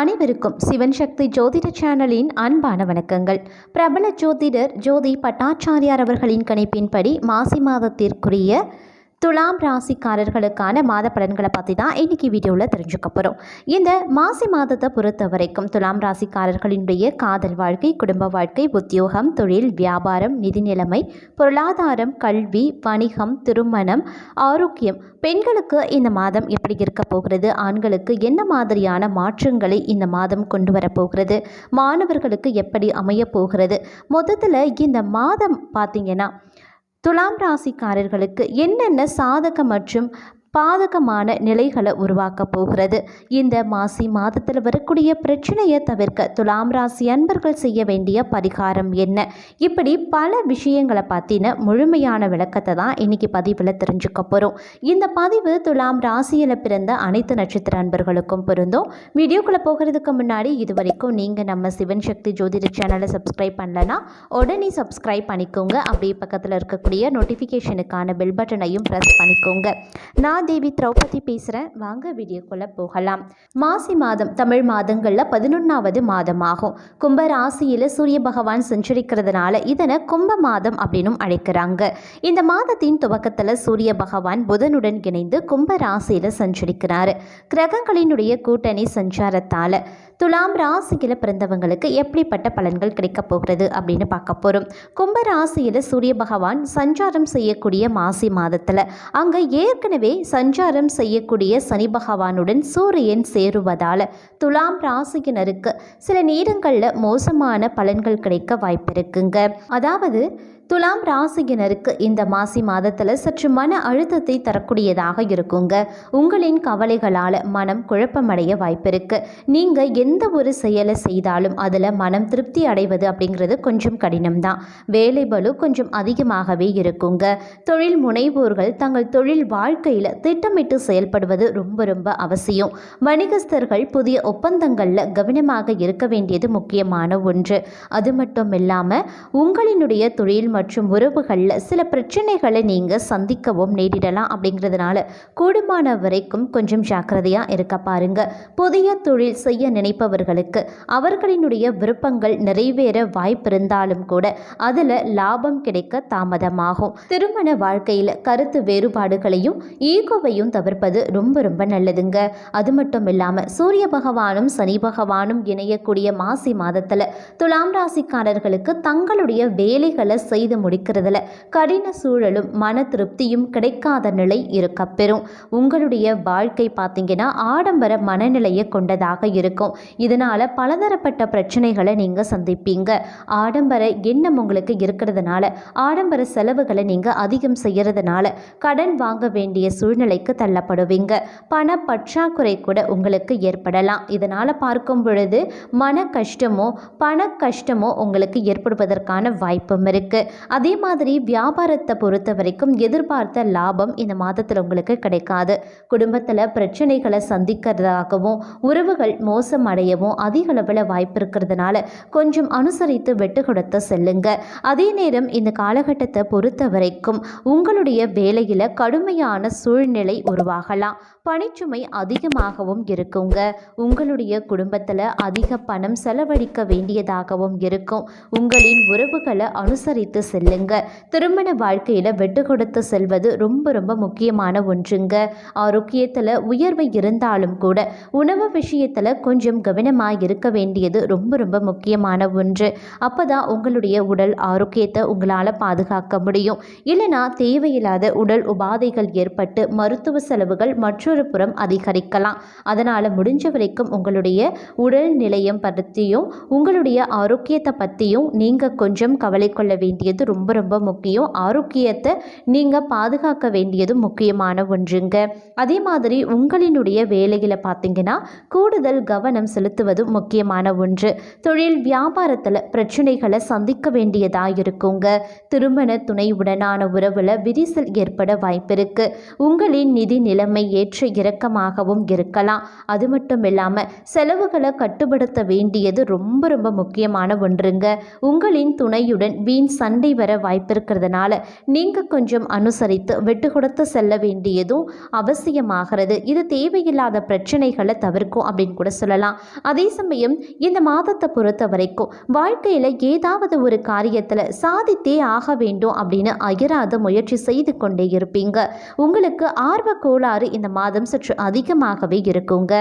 அனைவருக்கும் சிவன் சக்தி ஜோதிட சேனலின் அன்பான வணக்கங்கள். பிரபல ஜோதிடர் ஜோதி பட்டாச்சாரியார் அவர்களின் கணிப்பின்படி மாசி மாதத்திற்குரிய துலாம் ராசிக்காரர்களுக்கான மாத பலன்களை பற்றி தான் இன்றைக்கி வீடியோவில் தெரிஞ்சுக்க போகிறோம். இந்த மாசி மாதத்தை பொறுத்த வரைக்கும் துலாம் ராசிக்காரர்களினுடைய காதல் வாழ்க்கை, குடும்ப வாழ்க்கை, உத்தியோகம், தொழில், வியாபாரம், நிதி நிலைமை, பொருளாதாரம், கல்வி, வணிகம், திருமணம், ஆரோக்கியம், பெண்களுக்கு இந்த மாதம் எப்படி இருக்க போகிறது, ஆண்களுக்கு என்ன மாதிரியான மாற்றங்களை இந்த மாதம் கொண்டு வரப்போகிறது, மாணவர்களுக்கு எப்படி அமைய போகிறது, மொத்தத்தில் இந்த மாதம் பார்த்திங்கன்னா துலாம் ராசிக்காரர்களுக்கு என்னென்ன சாதக மற்றும் பாதகமான நிலைகளை உருவாக்க போகிறது. இந்த மாசி மாதத்தில் வரக்கூடிய பிரச்சனையை தவிர்க்க துலாம் ராசி அன்பர்கள் செய்ய வேண்டிய பரிகாரம் என்ன, இப்படி பல விஷயங்களை பற்றின முழுமையான விளக்கத்தை தான் இன்னைக்கு பதிவில் தெரிஞ்சுக்க போகிறோம். இந்த பதிவு துலாம் ராசியில் பிறந்த அனைத்து நட்சத்திர அன்பர்களுக்கும் பொருந்தும். வீடியோக்குள்ளே போகிறதுக்கு முன்னாடி இது வரைக்கும் நீங்கள் நம்ம சிவன் சக்தி ஜோதிட சேனலை சப்ஸ்கிரைப் பண்ணலன்னா உடனே சப்ஸ்கிரைப் பண்ணிக்கோங்க. அப்படியே பக்கத்தில் இருக்கக்கூடிய நோட்டிஃபிகேஷனுக்கான பெல் பட்டனையும் ப்ரெஸ் பண்ணிக்கோங்க. நான் தேவி திரௌபதி பேசுகிறேன். வாங்க வீடியோக்குள்ளே போகலாம். மாசி மாதம் தமிழ் மாதங்களில் 11வது மாதமாகும். கும்ப ராசியில் சூரிய பகவான் சஞ்சரிக்கிறதுனால இதனை கும்ப மாதம் அப்படின்னும் அழைக்கிறாங்க. இந்த மாதத்தின் துவக்கத்தில் சூரிய பகவான் புதனுடன் இணைந்து கும்ப ராசியில் சஞ்சரிக்கிறார். கிரகங்களினுடைய கூட்டணி சஞ்சாரத்தால் துலாம் ராசியில் பிறந்தவங்களுக்கு எப்படிப்பட்ட பலன்கள் கிடைக்க போகிறது அப்படின்னு பார்க்க போகிறோம். கும்ப ராசியில் சூரிய பகவான் சஞ்சாரம் செய்யக்கூடிய மாசி மாதத்தில் அங்கே ஏற்கனவே சஞ்சாரம் செய்யக்கூடிய சனி பகவானுடன் சூரியன் சேருவதால் துலாம் ராசியினருக்கு சில நேரங்களில் மோசமான பலன்கள் கிடைக்க வாய்ப்பு இருக்குங்க. அதாவது துலாம் ராசியினருக்கு இந்த மாசி மாதத்தில் சற்று மன அழுத்தத்தை தரக்கூடியதாக இருக்குங்க. உங்களின் கவலைகளால் மனம் குழப்பமடைய வாய்ப்பு இருக்கு. நீங்கள் எந்த ஒரு செயலை செய்தாலும் அதில் மனம் திருப்தி அடைவது அப்படிங்கிறது கொஞ்சம் கடினம்தான். வேலை பளு கொஞ்சம் அதிகமாகவே இருக்குங்க. தொழில் முனைவோர்கள் தங்கள் தொழில் வாழ்க்கையில் திட்டமிட்டு செயல்படுவது ரொம்ப அவசியம். வணிகஸ்தர்கள் புதிய ஒப்பந்தங்களில் கவனமாக இருக்க வேண்டியது முக்கியமான ஒன்று. அது மட்டும் இல்லாமல் உங்களினுடைய தொழில் மற்றும் உறவுகளில் சில பிரச்சனைகளை நீங்கள் சந்திக்கவும் நேரிடலாம். அப்படிங்கிறதுனால கூடுமான வரைக்கும் கொஞ்சம் ஜாக்கிரதையாக இருக்க பாருங்க. புதிய தொழில் செய்ய நினைப்பவர்களுக்கு அவர்களினுடைய விருப்பங்கள் நிறைவேற வாய்ப்பு இருந்தாலும் கூட அதில் லாபம் கிடைக்க தாமதமாகும். திருமண வாழ்க்கையில் கருத்து வேறுபாடுகளையும் ஈகோவையும் தவிர்ப்பது ரொம்ப நல்லதுங்க. அது மட்டும் இல்லாமல் சூரிய பகவானும் சனி பகவானும் இணையக்கூடிய மாசி மாதத்தில் துலாம் ராசிக்காரர்களுக்கு தங்களுடைய வேலைகளை செய்து முடிக்கிறதுல கடின சூழலும் மன திருப்தியும் கிடைக்காத நிலை இருக்கப்பெறும். உங்களுடைய வாழ்க்கை பார்த்தீங்கன்னா ஆடம்பர மனநிலையை கொண்டதாக இருக்கும். இதனால பலதரப்பட்ட பிரச்சனைகளை நீங்க சந்திப்பீங்க. ஆடம்பர எண்ணம் உங்களுக்கு இருக்கிறதுனால ஆடம்பர செலவுகளை நீங்க அதிகம் செய்யறதுனால கடன் வாங்க வேண்டிய சூழ்நிலைக்கு தள்ளப்படுவீங்க. பண பற்றாக்குறை கூட உங்களுக்கு ஏற்படலாம். இதனால பார்க்கும் பொழுது மன கஷ்டமோ பண கஷ்டமோ உங்களுக்கு ஏற்படுவதற்கான வாய்ப்பும் இருக்கு. அதே மாதிரி வியாபாரத்தை பொறுத்த வரைக்கும் எதிர்பார்த்த லாபம் இந்த மாதத்தில் உங்களுக்கு கிடைக்காது. குடும்பத்தில் பிரச்சனைகளை சந்திக்கிறதாகவும் உறவுகள் மோசம் அடையவும் அதிக அளவில் வாய்ப்பு இருக்கிறதுனால கொஞ்சம் அனுசரித்து வெட்டு கொடுத்து செல்லுங்க. அதே நேரம் இந்த காலகட்டத்தை பொறுத்த வரைக்கும் உங்களுடைய வேலையில் கடுமையான சூழ்நிலை உருவாகலாம். பணிச்சுமை அதிகமாகவும் இருக்குங்க. உங்களுடைய குடும்பத்தில் அதிக பணம் செலவழிக்க வேண்டியதாகவும் இருக்கும். உங்களின் உறவுகளை அனுசரித்து செல்லுங்க. திருமண வாழ்க்கையில் வெட்டு கொடுத்து செல்வது ரொம்ப முக்கியமான ஒன்றுங்க. ஆரோக்கியத்தில் உயர்வு இருந்தாலும் கூட உணவு விஷயத்தில் கொஞ்சம் கவனமாக இருக்க வேண்டியது ரொம்ப முக்கியமான ஒன்று. அப்போதான் உங்களுடைய உடல் ஆரோக்கியத்தை உங்களால் பாதுகாக்க முடியும். இல்லைனா தேவையில்லாத உடல் உபாதைகள் ஏற்பட்டு மருத்துவ செலவுகள் மற்றொரு புறம் அதிகரிக்கலாம். அதனால் முடிஞ்ச வரைக்கும் உங்களுடைய உடல் நிலையம் பற்றியும் உங்களுடைய ஆரோக்கியத்தை பற்றியும் நீங்கள் கொஞ்சம் கவலை கொள்ள வேண்டியது ரொம்ப முக்கியம். ஆரோக்கியத்தை நீங்கள் பாதுகாக்க வேண்டியது முக்கியமான ஒன்றுங்க. அதே மாதிரி உங்களினுடைய வேலையில் பார்த்தீங்கன்னா கூடுதல் கவனம் செலுத்துவது முக்கியமான ஒன்று. தொழில் வியாபாரத்தில் பிரச்சனைகளை சந்திக்க வேண்டியதாக இருக்குங்க. திருமண துணையுடனான உறவில் விரிசல் ஏற்பட வாய்ப்பிருக்கு. உங்களின் நிதி நிலைமை ஏற்ற இறக்கமாகவும் இருக்கலாம். அது மட்டும் இல்லாமல் செலவுகளை கட்டுப்படுத்த வேண்டியது ரொம்ப முக்கியமான ஒன்றுங்க. உங்களின் துணையுடன் வீண் சண்டை சண்டை வர வாய்ப்பு இருக்கிறதுனால நீங்கள் கொஞ்சம் அனுசரித்து விட்டு கொடுத்து செல்ல வேண்டியதும் அவசியமாகிறது. இது தேவையில்லாத பிரச்சனைகளை தவிர்க்கும் அப்படின்னு கூட சொல்லலாம். அதே சமயம் இந்த மாதத்தை பொறுத்த வரைக்கும் வாழ்க்கையில் ஏதாவது ஒரு காரியத்தில் சாதித்தே ஆக வேண்டும் அப்படின்னு அயராத முயற்சி செய்து கொண்டே இருப்பீங்க. உங்களுக்கு ஆர்வ கோளாறு இந்த மாதம் சற்று அதிகமாகவே இருக்குங்க.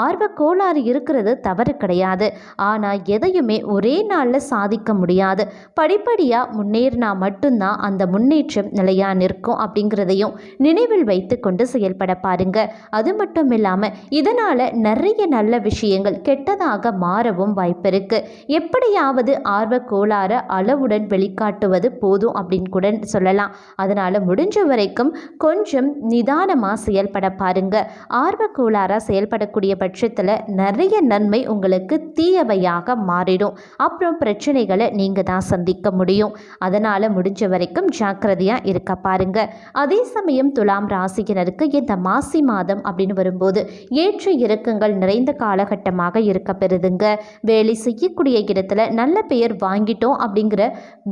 ஆர்வ கோளாறு இருக்கிறது தவறு கிடையாது. ஆனால் எதையுமே ஒரே நாளில் சாதிக்க முடியாது. படிப்படியாக முன்னேறினா மட்டும்தான் அந்த முன்னேற்றம் நிலையாக நிற்கும் அப்படிங்கிறதையும் நினைவில் வைத்து கொண்டு செயல்பட பாருங்க. அது மட்டும் இல்லாமல் இதனால் நிறைய நல்ல விஷயங்கள் கெட்டதாக மாறவும் வாய்ப்பு இருக்கு. எப்படியாவது ஆர்வ கோளாறு அளவுடன் வெளிக்காட்டுவது போதும் அப்படின்னு கூட சொல்லலாம். அதனால் முடிஞ்ச வரைக்கும் கொஞ்சம் நிதானமாக செயல்பட பாருங்க. ஆர்வ கோளாறாக செயல்படக்கூடிய பட்சத்தில் நிறைய நன்மை உங்களுக்கு தீயவையாக மாறிடும். அப்புறம் பிரச்சனைகளை நீங்கள் தான் சந்திக்க முடியும். அதனால் முடிஞ்ச வரைக்கும் ஜாக்கிரதையாக இருக்க பாருங்க. அதே சமயம் துலாம் ராசியினருக்கு இந்த மாசி மாதம் அப்படின்னு வரும்போது ஏற்ற இறக்கங்கள் நிறைந்த காலகட்டமாக இருக்க பெறுதுங்க. வேலை செய்யக்கூடிய இடத்துல நல்ல பெயர் வாங்கிட்டோம் அப்படிங்கிற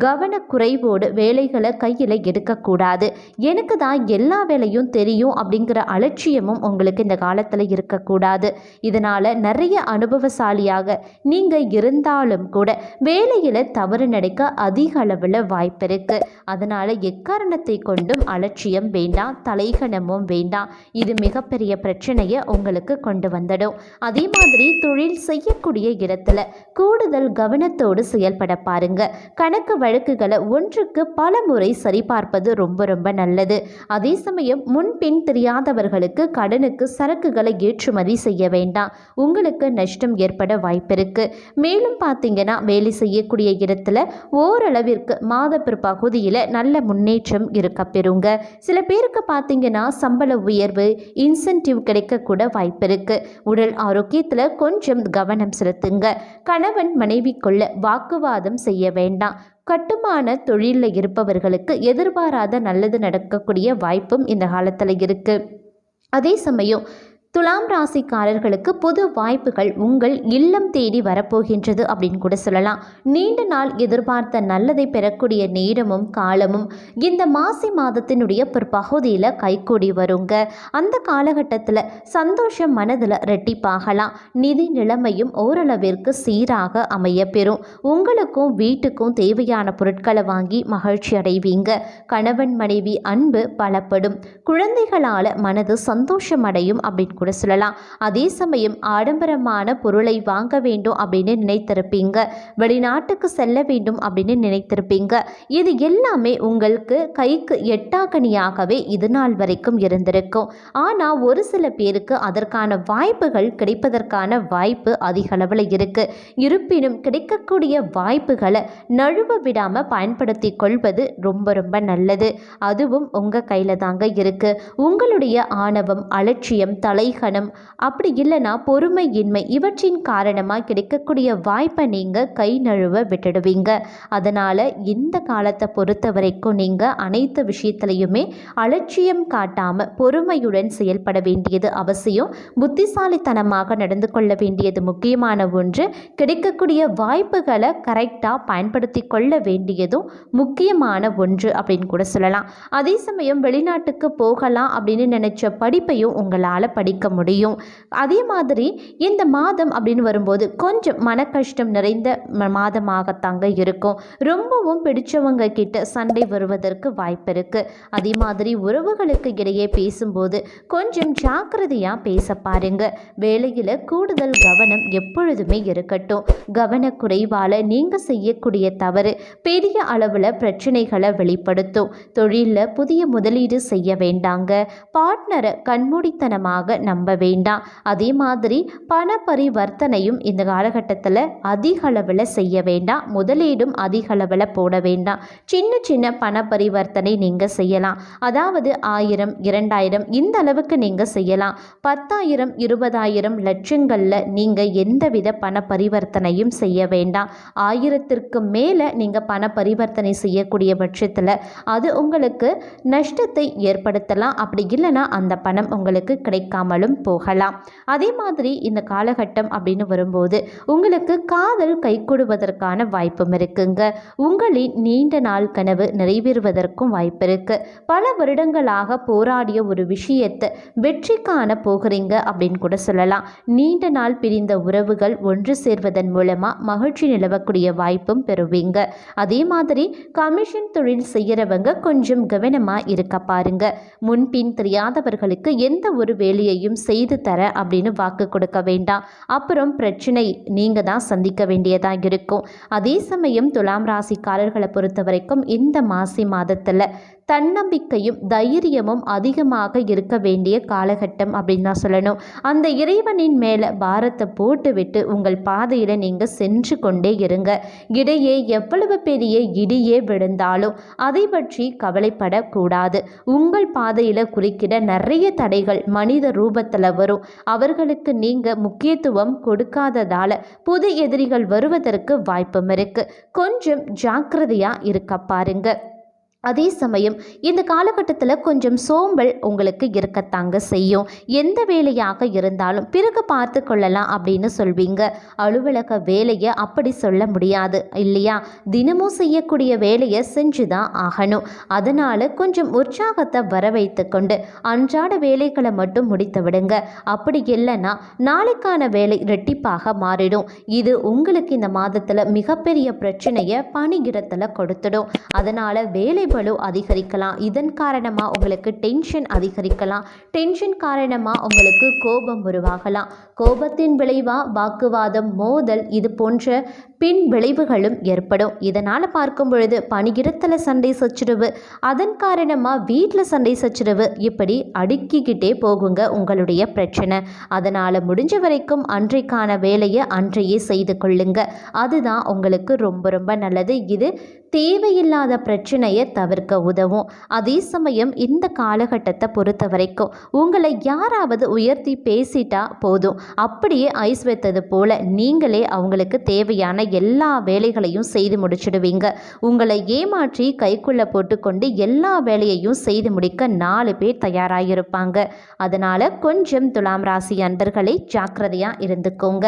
கவனக்குறைவோடு வேலைகளை கையில் எடுக்கக்கூடாது. எனக்கு தான் எல்லா வேலையும் தெரியும் அப்படிங்கிற அலட்சியமும் உங்களுக்கு இந்த காலத்தில் இருக்கக்கூடாது. இதனால் நிறைய அனுபவசாலியாக நீங்கள் இருந்தாலும் கூட வேலையில் தவறு நடக்க அதிக அளவில் வாய்ப்பு இருக்கு. அதனால் எக்காரணத்தை கொண்டும் அலட்சியம் வேண்டாம், தலைகணமும் வேண்டாம். இது மிகப்பெரிய பிரச்சனையை உங்களுக்கு கொண்டு வந்துடும். அதே மாதிரி தொழில் செய்யக்கூடிய இடத்துல கூடுதல் கவனத்தோடு செயல்பட பாருங்க. கணக்கு வழக்குகளை ஒன்றுக்கு பல முறை சரிபார்ப்பது ரொம்ப ரொம்ப நல்லது. அதே சமயம் முன்பின் தெரியாதவர்களுக்கு கடனுக்கு சரக்குகளை ஏற்றுமதி செய்ய வேண்டாம். உங்களுக்கு நஷ்டம் ஏற்பட வாய்ப்பிருக்கு. மேலும் பார்த்தீங்கன்னா வேலை செய்யக்கூடிய இடத்துல ஓரளவிற்கு மாத பிற்பகுதியில் நல்ல முன்னேற்றம் இருக்க பெறுங்க. சில பேருக்கு பார்த்தீங்கன்னா சம்பள உயர்வு, இன்சென்டிவ் கிடைக்கக்கூட வாய்ப்பு இருக்கு. உடல் ஆரோக்கியத்தில் கொஞ்சம் கவனம் செலுத்துங்க. கணவன் மனைவிக்குள்ள வாக்குவாதம் செய்ய வேண்டாம். கட்டுமான தொழிலில் இருப்பவர்களுக்கு எதிர்பாராத நல்லது நடக்கக்கூடிய வாய்ப்பும் இந்த காலத்தில் இருக்குது. அதே சமயம் துலாம் ராசிக்காரர்களுக்கு புது வாய்ப்புகள் உங்கள் இல்லம் தேடி வரப்போகின்றது அப்படின்னு கூட சொல்லலாம். நீண்ட நாள் எதிர்பார்த்த நல்லதை பெறக்கூடிய நேரமும் காலமும் இந்த மாசி மாதத்தினுடைய பிற்பகுதியில் கைகூடி வருங்க. அந்த காலகட்டத்தில் சந்தோஷம் மனதில் ரெட்டிப்பாகலாம். நிதி நிலைமையும் ஓரளவிற்கு சீராக அமைய பெறும். உங்களுக்கும் வீட்டுக்கும் தேவையான பொருட்களை வாங்கி மகிழ்ச்சி அடைவீங்க. கணவன் மனைவி அன்பு பலப்படும். குழந்தைகளால் மனது சந்தோஷம் அடையும் அப்படின்னு கூட சொல்லலாம். அதே சமயம் ஆடம்பரமான பொருளை வாங்க வேண்டும் அப்படின்னு நினைத்திருப்பீங்க. வெளிநாட்டுக்கு செல்ல வேண்டும் அப்படின்னு நினைத்திருப்பீங்க. இது எல்லாமே உங்களுக்கு கைக்கு எட்டாக்கனியாகவே இது நாள் வரைக்கும் இருந்திருக்கும். ஆனால் ஒரு சில பேருக்கு அதற்கான வாய்ப்புகள் கிடைப்பதற்கான வாய்ப்பு அதிக அளவில் இருக்கு. இருப்பினும் கிடைக்கக்கூடிய வாய்ப்புகளை நழுவ விடாமல் பயன்படுத்தி கொள்வது ரொம்ப ரொம்ப நல்லது. அதுவும் உங்கள் கையில் தாங்க இருக்கு. உங்களுடைய ஆணவம், அலட்சியம், தலைகணம், அப்படி இல்லைனா பொறுமையின்மை இவற்றின் காரணமாக கிடைக்கக்கூடிய வாய்ப்பை நீங்கள் கை நழுவ விட்டுடுவீங்க. அதனால் இந்த காலத்தை பொறுத்த வரைக்கும் நீங்கள் அனைத்து விஷயத்திலையுமே அலட்சியம் காட்டாமல் பொறுமையுடன் செயல்பட வேண்டியது அவசியம். புத்திசாலித்தனமாக நடந்து கொள்ள வேண்டியது முக்கியமான ஒன்று. கிடைக்கக்கூடிய வாய்ப்புகளை கரெக்டாக பயன்படுத்தி கொள்ள வேண்டியதும் முக்கியமான ஒன்று அப்படின்னு கூட சொல்லலாம். அதே சமயம் வெளிநாட்டுக்கு போகலாம் அப்படின்னு நினைச்ச படிப்பையும் உங்களால் படிக்க முடியும். அதே மாதிரி இந்த மாதம் அப்படின்னு வரும்போது கொஞ்சம் மன கஷ்டம் நிறைந்த மாதமாகத்தாங்க இருக்கும். ரொம்பவும் பிடிச்சவங்க கிட்ட சண்டை வருவதற்கு வாய்ப்பு இருக்கு. அதே மாதிரி உறவுகளுக்கு இடையே பேசும்போது கொஞ்சம் ஜாக்கிரதையாக பேச பாருங்க. வேலையில் கூடுதல் கவனம் எப்பொழுதுமே இருக்கட்டும். கவனக்குறைவால் நீங்கள் செய்யக்கூடிய தவறு பெரிய அளவில் பிரச்சனைகளை வெளிப்படுத்தும். தொழிலில் புதிய முதலீடு செய்ய வேண்டாங்க. பார்ட்னரை கண்மூடித்தனமாக நம்ப வேண்டாம். அதே மாதிரி பண பரிவர்த்தனையும் இந்த காலகட்டத்தில் அதிக அளவில் செய்ய வேண்டாம். முதலீடும் அதிக அளவில் போட வேண்டாம். சின்ன சின்ன பண பரிவர்த்தனை நீங்கள் செய்யலாம். அதாவது 1000, 2000 இந்த அளவுக்கு நீங்கள் செய்யலாம். 10,000, 20,000 லட்சங்களில் நீங்கள் எந்தவித பண பரிவர்த்தனையும் செய்ய வேண்டாம். 1000க்கு மேலே நீங்கள் பண பரிவர்த்தனை செய்யக்கூடிய பட்சத்தில் அது உங்களுக்கு நஷ்டத்தை ஏற்படுத்தலாம். அப்படி இல்லைன்னா அந்த பணம் உங்களுக்கு கிடைக்காமல் இல்லாமலும் போகலாம். அதே மாதிரி இந்த காலகட்டம் அப்படின்னு வரும்போது உங்களுக்கு காதல் கைகூடுவதற்கான வாய்ப்பும் இருக்குங்க. உங்களின் நீண்ட நாள் கனவு நிறைவேறுவதற்கும் வாய்ப்பு இருக்கு. பல வருடங்களாக போராடிய ஒரு விஷயத்தை வெற்றி காண போகிறீங்க அப்படின்னு கூட சொல்லலாம். நீண்ட நாள் பிரிந்த உறவுகள் ஒன்று சேர்வதன் மூலமா மகிழ்ச்சி நிலவக்கூடிய வாய்ப்பும் பெறுவீங்க. அதே மாதிரி கமிஷன் தொழில் செய்யறவங்க கொஞ்சம் கவனமா இருக்க பாருங்க. முன்பின் தெரியாதவர்களுக்கு எந்த ஒரு வேலையையும் செய்து தர அப்படின்னு வாக்கு கொடுக்க வேண்டாம். அப்புறம் பிரச்சனை நீங்க தான் சந்திக்க வேண்டியதாக இருக்கும். அதே சமயம் துலாம் ராசிக்காரர்களை பொறுத்த வரைக்கும் இந்த மாசி மாதத்துல தன்னம்பிக்கையும் தைரியமும் அதிகமாக இருக்க வேண்டிய காலகட்டம் அப்படின்னு தான் சொல்லணும். அந்த இறைவனின் மேலே பாரத்தை போட்டு விட்டு உங்கள் பாதையில் நீங்கள் சென்று கொண்டே இருங்க. இடையே எவ்வளவு பெரிய இடியே விழுந்தாலும் அதை பற்றி கவலைப்படக்கூடாது. உங்கள் பாதையில் குறுக்கிட நிறைய தடைகள் மனித ரூபத்தில் வரும். அவர்களுக்கு நீங்கள் முக்கியத்துவம் கொடுக்காததால் புது எதிரிகள் வருவதற்கு வாய்ப்பும் இருக்கு. கொஞ்சம் ஜாக்கிரதையாக இருக்க பாருங்க. அதே சமயம் இந்த காலகட்டத்தில் கொஞ்சம் சோம்பல் உங்களுக்கு இருக்கத்தாங்க செய்யும். எந்த வேலையாக இருந்தாலும் பிறகு பார்த்து கொள்ளலாம் அப்படின்னு சொல்வீங்க. அலுவலக வேலையை அப்படி சொல்ல முடியாது இல்லையா? தினமும் செய்யக்கூடிய வேலையை செஞ்சு தான் ஆகணும். அதனால் கொஞ்சம் உற்சாகத்தை வர வைத்து கொண்டு அன்றாட வேலைகளை மட்டும் முடித்து விடுங்க. அப்படி இல்லைன்னா நாளைக்கான வேலை ரெட்டிப்பாக மாறிடும். இது உங்களுக்கு இந்த மாதத்தில் மிகப்பெரிய பிரச்சனையை பணியிடத்தில் கொடுத்துடும். அதனால் வேலை பளு அதிகரிக்கலாம். இதன் காரணமாக உங்களுக்கு டென்ஷன் அதிகரிக்கலாம். டென்ஷன் காரணமாக உங்களுக்கு கோபம் உருவாகலாம். கோபத்தின் விளைவாக வாக்குவாதம், மோதல் இது போன்ற பின் விளைவுகளும் ஏற்படும். இதனால் பார்க்கும் பொழுது பணியிடத்தில் சண்டை சச்சரவு, அதன் காரணமாக வீட்டில் சண்டை சச்சரவு, இப்படி அடுக்கிக்கிட்டே போகுங்க உங்களுடைய பிரச்சனை. அதனால் முடிஞ்ச வரைக்கும் அன்றைக்கான வேலையை அன்றையே செய்து கொள்ளுங்க. அதுதான் உங்களுக்கு ரொம்ப ரொம்ப நல்லது. இது தேவையில்லாத பிரச்சனையை தவிர்க்க உதவும். அதே சமயம் இந்த காலகட்டத்தை பொறுத்த வரைக்கும் உங்களை யாராவது உயர்த்தி பேசிட்டா போதும், அப்படியே ஐஸ் வைத்தது போல நீங்களே அவங்களுக்கு தேவையான எல்லா வேலைகளையும் செய்து முடிச்சிடுவீங்க. உங்களை ஏமாற்றி கைக்குள்ள போட்டுக்கொண்டு எல்லா வேலையையும் செய்து முடிக்க 4 பேர் தயாராகிருப்பாங்க. அதனால கொஞ்சம் துலாம் ராசி அன்பர்களை ஜாக்கிரதையா இருந்துக்கோங்க.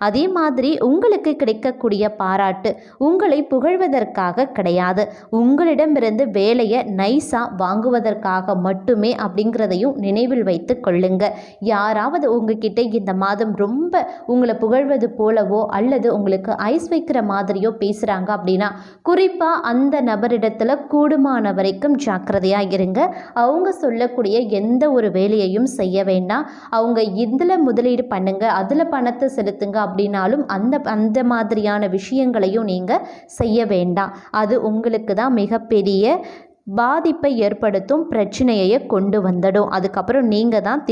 அதே மாதிரி உங்களுக்கு கிடைக்கக்கூடிய பாராட்டு உங்களை புகழ்வதற்காக கிடையாது, உங்களிடமிருந்து வேலையை நைஸா வாங்குவதற்காக மட்டுமே அப்படிங்கிறதையும் நினைவில் வைத்து கொள்ளுங்க. யாராவது உங்ககிட்ட இந்த மாதம் ரொம்ப உங்களை புகழ்வது போலவோ அல்லது உங்களுக்கு ஐஸ் வைக்கிற மாதிரியோ பேசுறாங்க அப்படின்னா குறிப்பாக அந்த நபரிடத்துல கூடுமான வரைக்கும் ஜாக்கிரதையாக இருங்க. அவங்க சொல்லக்கூடிய எந்த ஒரு வேலையையும் செய்ய வேண்டாம். அவங்க இதில் முதலீடு பண்ணுங்க, அதில் பணத்தை செலுத்துங்க அப்படின்னாலும் அந்த மாதிரியான விஷயங்களையும் நீங்கள் செய்ய வேண்டாம். அது உங்களுக்கு தான் மிகப்பெரிய பாதிப்பை ஏற்படுத்தும், பிரச்சனையை கொண்டு வந்துடும். அதுக்கப்புறம் நீங்கள் தான்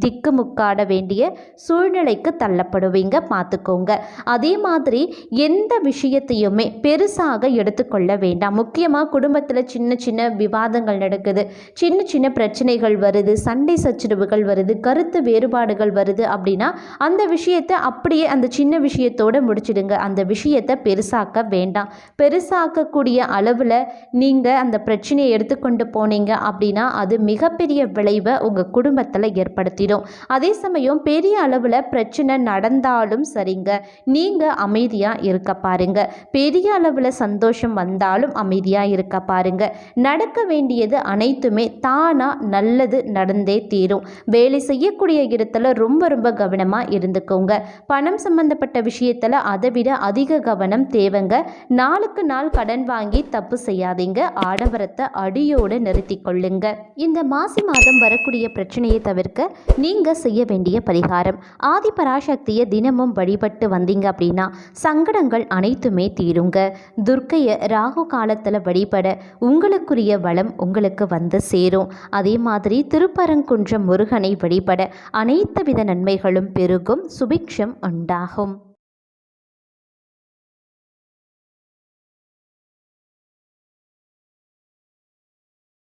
திக்குமுக்காட வேண்டிய சூழ்நிலைக்கு தள்ளப்படுவீங்க, பார்த்துக்கோங்க. அதே மாதிரி எந்த விஷயத்தையுமே பெருசாக எடுத்துக்கொள்ள வேண்டாம். முக்கியமாக குடும்பத்தில் சின்ன சின்ன விவாதங்கள் நடக்குது, சின்ன சின்ன பிரச்சனைகள் வருது, சண்டை சச்சரவுகள் வருது, கருத்து வேறுபாடுகள் வருது அப்படின்னா அந்த விஷயத்தை அப்படியே அந்த சின்ன விஷயத்தோடு முடிச்சிடுங்க. அந்த விஷயத்தை பெருசாக்க வேண்டாம். பெருசாக்கக்கூடிய அளவில் நீங்கள் அந்த பிரச்சனையை எடுத்துக்கொண்டு போனீங்க அப்படின்னா அது மிகப்பெரிய விளைவை உங்கள் குடும்பத்தில் ஏற்படுத்திடும். அதே சமயம் பெரிய அளவில் பிரச்சனை நடந்தாலும் சரிங்க, நீங்கள் அமைதியாக இருக்க பாருங்க. பெரிய அளவில் சந்தோஷம் வந்தாலும் அமைதியாக இருக்க பாருங்க. நடக்க வேண்டியது அனைத்துமே தானாக நல்லது நடந்தே தீரும். வேலை செய்யக்கூடிய இடத்துல ரொம்ப ரொம்ப கவனமாக இருந்துக்கோங்க. பணம் சம்பந்தப்பட்ட விஷயத்தில் அதை விட அதிக கவனம் தேவைங்க. நாளுக்கு நாள் கடன் வாங்கி தப்பு செய்யாதீங்க. ஆடம்பரத்தை அடியோடு நிறுத்தி கொள்ளுங்க. இந்த மாசி மாதம் வரக்கூடிய பிரச்சனையை தவிர்க்க நீங்க செய்ய வேண்டிய பரிகாரம், ஆதி பராசக்தியை தினமும் வழிபட்டு வந்தீங்க அப்படின்னா சங்கடங்கள் அனைத்துமே தீருங்க. துர்க்கையை ராகு காலத்தில் வழிபட உங்களுக்குரிய வளம் உங்களுக்கு வந்து சேரும். அதே மாதிரி திருப்பரங்குன்றம் முருகனை வழிபட அனைத்து வித நன்மைகளும் பெருகும், சுபிக்ஷம் உண்டாகும்.